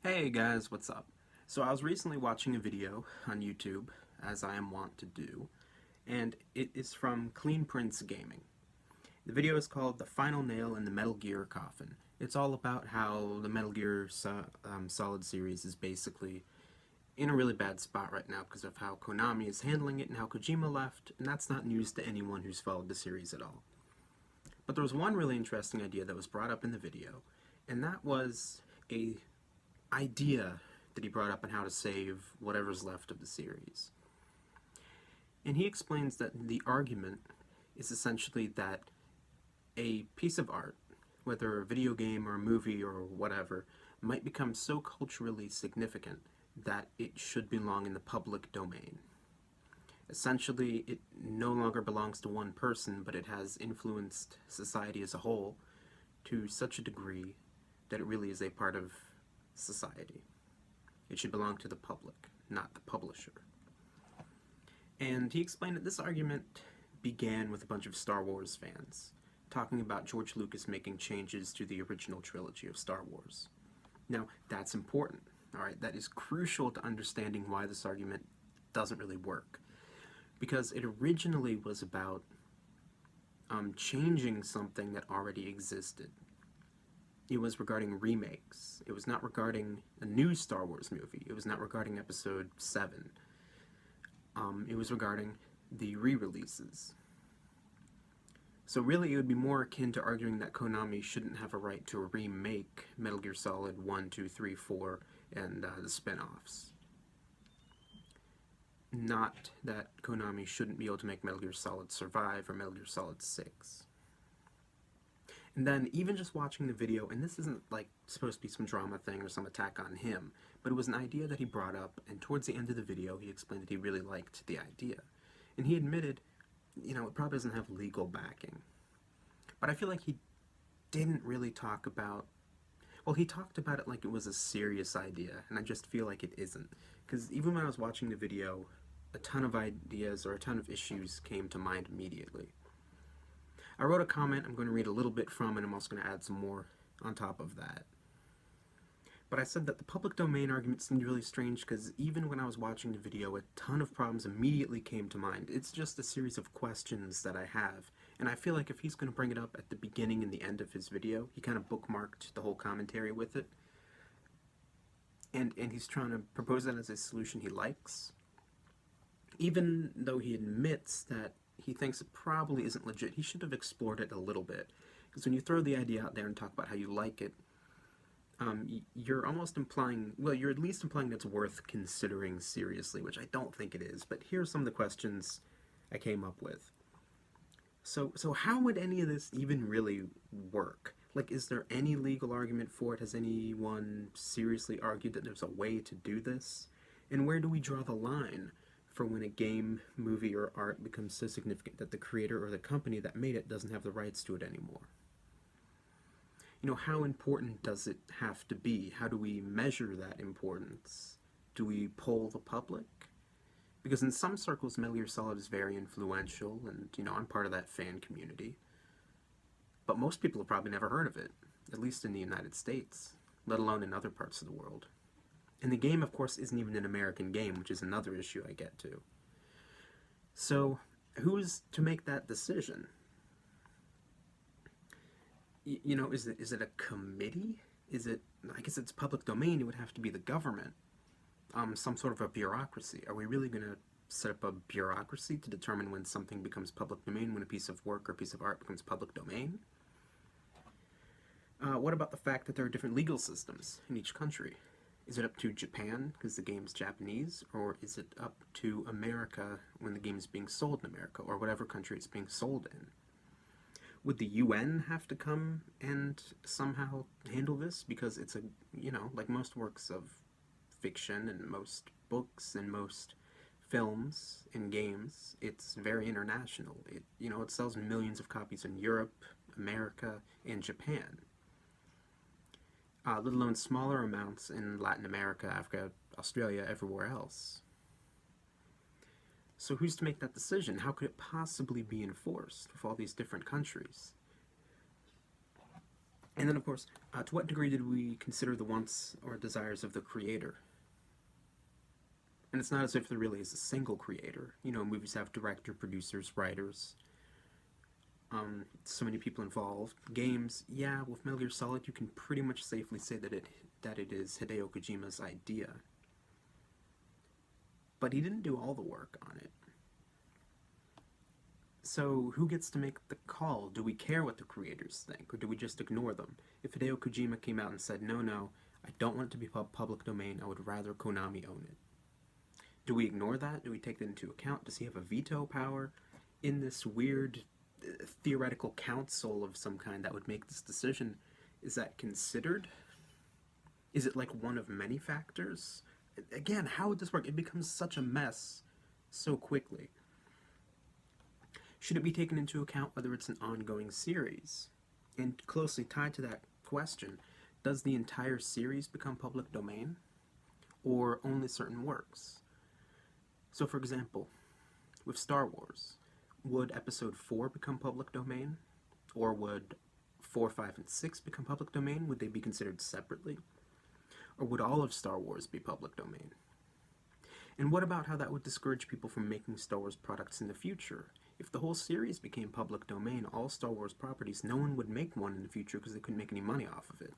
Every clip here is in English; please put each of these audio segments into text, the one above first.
Hey guys, what's up? So I was recently watching a video on YouTube, as I am wont to do, and it is from Clean Prince Gaming. The video is called The Final Nail in the Metal Gear Coffin. It's all about how the Metal Gear Solid series is basically in a really bad spot right now because of how Konami is handling it and how Kojima left, and that's not news to anyone who's followed the series at all. But there was one really interesting idea that was brought up in the video, and that was a idea that he brought up on how to save whatever's left of the series. And he explains that the argument is essentially that a piece of art, whether a video game or a movie or whatever, might become so culturally significant that it should belong in the public domain. Essentially, it no longer belongs to one person, but it has influenced society as a whole to such a degree that it really is a part of society. It should belong to the public, not the publisher. And he explained that this argument began with a bunch of Star Wars fans talking about George Lucas making changes to the original trilogy of Star Wars. Now, that's important, alright? That is crucial to understanding why this argument doesn't really work. Because it originally was about changing something that already existed. It was regarding remakes. It was not regarding a new Star Wars movie. It was not regarding Episode 7. It was regarding the re-releases. So really, it would be more akin to arguing that Konami shouldn't have a right to remake Metal Gear Solid 1, 2, 3, 4, and the spin-offs. Not that Konami shouldn't be able to make Metal Gear Solid Survive or Metal Gear Solid 6. And then, even just watching the video, and this isn't like supposed to be some drama thing or some attack on him, but it was an idea that he brought up, and towards the end of the video, he explained that he really liked the idea. And he admitted, you know, it probably doesn't have legal backing. But I feel like he didn't really talk about, well, he talked about it like it was a serious idea, and I just feel like it isn't. Because even when I was watching the video, a ton of ideas or a ton of issues came to mind immediately. I wrote a comment I'm going to read a little bit from, and I'm also going to add some more on top of that. But I said that the public domain argument seemed really strange because even when I was watching the video, a ton of problems immediately came to mind. It's just a series of questions that I have, and I feel like if he's going to bring it up at the beginning and the end of his video, he kind of bookmarked the whole commentary with it, and he's trying to propose that as a solution he likes, even though he admits that he thinks it probably isn't legit. He should have explored it a little bit. Because when you throw the idea out there and talk about how you like it, you're almost implying, well, you're at least implying that it's worth considering seriously, which I don't think it is. But here's some of the questions I came up with. So how would any of this even really work? Like, is there any legal argument for it? Has anyone seriously argued that there's a way to do this? And where do we draw the line for when a game, movie, or art becomes so significant that the creator or the company that made it doesn't have the rights to it anymore? You know, how important does it have to be? How do we measure that importance? Do we poll the public? Because in some circles, Metal Gear Solid is very influential, and, you know, I'm part of that fan community. But most people have probably never heard of it, at least in the United States, let alone in other parts of the world. And the game, of course, isn't even an American game, which is another issue I get to. So, who's to make that decision? You know, is it a committee? Is it, I guess it's public domain, it would have to be the government. Some sort of a bureaucracy. Are we really going to set up a bureaucracy to determine when something becomes public domain, when a piece of work or piece of art becomes public domain? What about the fact that there are different legal systems in each country? Is it up to Japan, because the game's Japanese, or is it up to America when the game is being sold in America, or whatever country it's being sold in? Would the UN have to come and somehow handle this? Because it's a, you know, like most works of fiction and most books and most films and games, it's very international. It, you know, it sells millions of copies in Europe, America, and Japan. Let alone smaller amounts in Latin America, Africa, Australia, everywhere else. So who's to make that decision? How could it possibly be enforced with all these different countries? And then, of course, to what degree did we consider the wants or desires of the creator? And it's not as if there really is a single creator. You know, movies have director, producers, writers, so many people involved. Games, yeah, with Metal Gear Solid, you can pretty much safely say that it is Hideo Kojima's idea. But he didn't do all the work on it. So who gets to make the call? Do we care what the creators think, or do we just ignore them? If Hideo Kojima came out and said, no, I don't want it to be public domain, I would rather Konami own it. Do we ignore that? Do we take that into account? Does he have a veto power in this weird theoretical council of some kind that would make this decision? Is that considered? Is it like one of many factors? Again, how would this work? It becomes such a mess so quickly. Should it be taken into account whether it's an ongoing series? And closely tied to that question, does the entire series become public domain? Or only certain works? So for example, with Star Wars, would Episode 4 become public domain? Or would 4, 5, and 6 become public domain? Would they be considered separately? Or would all of Star Wars be public domain? And what about how that would discourage people from making Star Wars products in the future? If the whole series became public domain, all Star Wars properties, no one would make one in the future because they couldn't make any money off of it.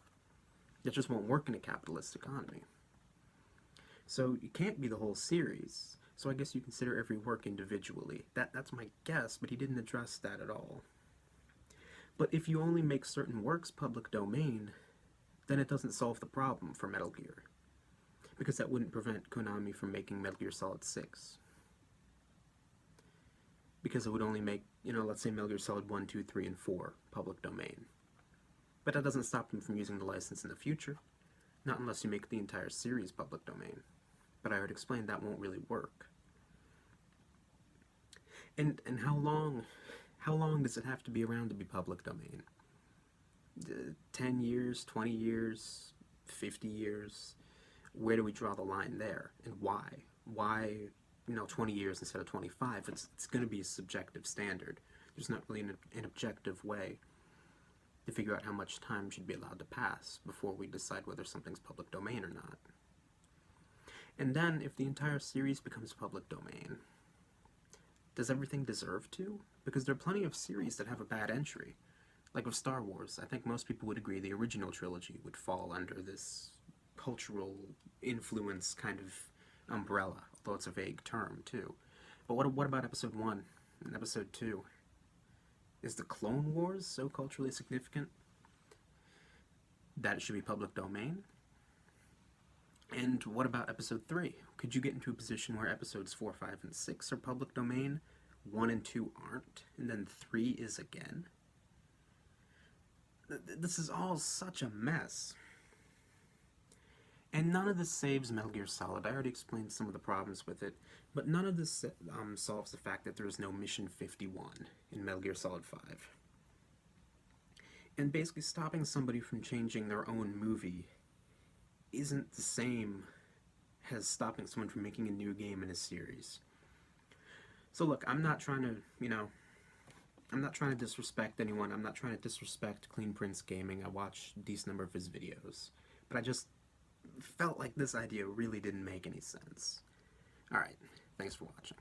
That just won't work in a capitalist economy. So it can't be the whole series. So I guess you consider every work individually. That's my guess, but he didn't address that at all. But if you only make certain works public domain, then it doesn't solve the problem for Metal Gear. Because that wouldn't prevent Konami from making Metal Gear Solid 6. Because it would only make, let's say Metal Gear Solid 1, 2, 3, and 4 public domain. But that doesn't stop them from using the license in the future. Not unless you make the entire series public domain. But I already explained that won't really work. And how long does it have to be around to be public domain? 10 years, 20 years, 50 years? Where do we draw the line there? And why? Why, 20 years instead of 25? It's going to be a subjective standard. There's not really an objective way to figure out how much time should be allowed to pass before we decide whether something's public domain or not. And then, if the entire series becomes public domain, does everything deserve to? Because there are plenty of series that have a bad entry. Like with Star Wars, I think most people would agree the original trilogy would fall under this cultural influence kind of umbrella, although it's a vague term, too. But what about Episode 1 and Episode 2? Is the Clone Wars so culturally significant that it should be public domain? And what about Episode 3? Could you get into a position where Episodes 4, 5, and 6 are public domain, 1 and 2 aren't, and then 3 is again? This is all such a mess. And none of this saves Metal Gear Solid. I already explained some of the problems with it, but none of this solves the fact that there is no Mission 51 in Metal Gear Solid 5. And basically stopping somebody from changing their own movie isn't the same as stopping someone from making a new game in a series. So look, I'm not trying to, I'm not trying to disrespect anyone. I'm not trying to disrespect Clean Prince Gaming. I watch a decent number of his videos. But I just felt like this idea really didn't make any sense. Alright, thanks for watching.